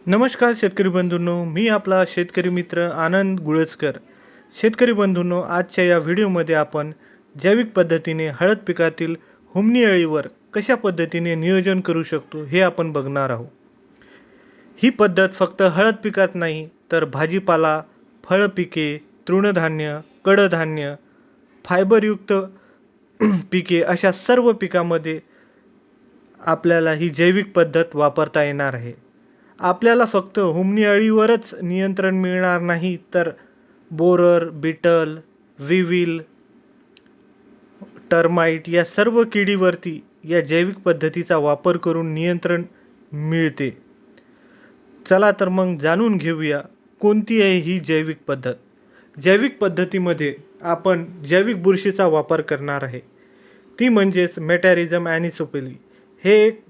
नमस्कार शेतकरी बंधूंनो, मी आपला शेतकरी मित्र आनंद गुळजकर. शेतकरी बंधूंनो, आजच्या या व्हिडिओमध्ये आपण जैविक पद्धतीने हळद पिकातील हुमणी अळीवर कशा पद्धतीने नियोजन करू शकतो हे आपण बघणार आहोत. ही पद्धत फक्त हळद पिकात नाही तर भाजीपाला, फळपिके, तृणधान्य, कडधान्य, फायबरयुक्त पिके अशा सर्व पिकामध्ये आपल्याला ही जैविक पद्धत वापरता येणार आहे. आपल्याला फक्त हुमणी अळीवरच नियंत्रण मिळणार नाही तर बोरर, बिटल, विविल, टर्माइट या सर्व किडीवरती या जैविक पद्धतीचा वापर करून नियंत्रण मिळते. चला तर मग जाणून घेऊया कोणती आहे ही जैविक पद्धत. जैविक पद्धतीमध्ये आपण जैविक बुरशीचा वापर करणार आहे. ती म्हणजेच मेटॅरिझम ॲनिसोप्लिली. हे एक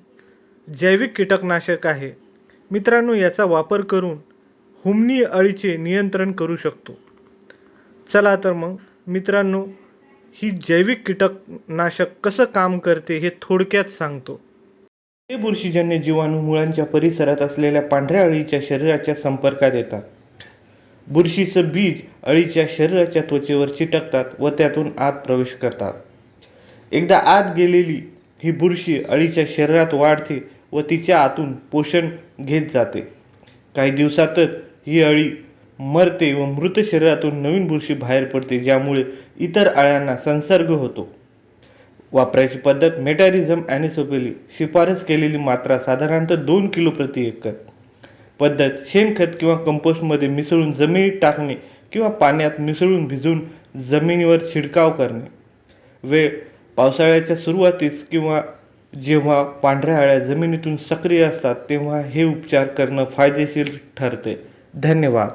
जैविक कीटकनाशक आहे. मित्रांनो, याचा वापर करून हुमणी अळीचे नियंत्रण करू शकतो. चला तर मग मित्रांनो, ही जैविक कीटकनाशक कसं काम करते हे थोडक्यात सांगतो. हे बुरशीजन्य जीवाणू मुळांच्या परिसरात असलेल्या पांढऱ्या अळीच्या शरीराच्या संपर्कात येतात. बुरशीचं बीज अळीच्या शरीराच्या त्वचेवर चिटकतात व त्यातून आत प्रवेश करतात. एकदा आत गेलेली ही बुरशी अळीच्या शरीरात वाढते व तिच्या आतून पोषण घेत जाते. काही दिवसातच ही अळी मरते व मृत शरीरातून नवीन बुरशी बाहेर पडते, ज्यामुळे इतर अळ्यांना संसर्ग होतो. वापरायची पद्धत मेटॅरिझम ॲनिसोप्लिली. शिफारस केलेली मात्रा साधारणतः 2 किलो प्रति एकर. पद्धत शेणखत किंवा कंपोस्टमध्ये मिसळून जमिनीत टाकणे किंवा पाण्यात मिसळून भिजवून जमिनीवर छिडकाव करणे. वेळ पावसाळ्याच्या सुरुवातीस किंवा जेव्हा पांढऱ्या अळ्या जमिनीतून सक्रिय असतात तेव्हा हे उपचार करणं फायदेशीर ठरते. धन्यवाद.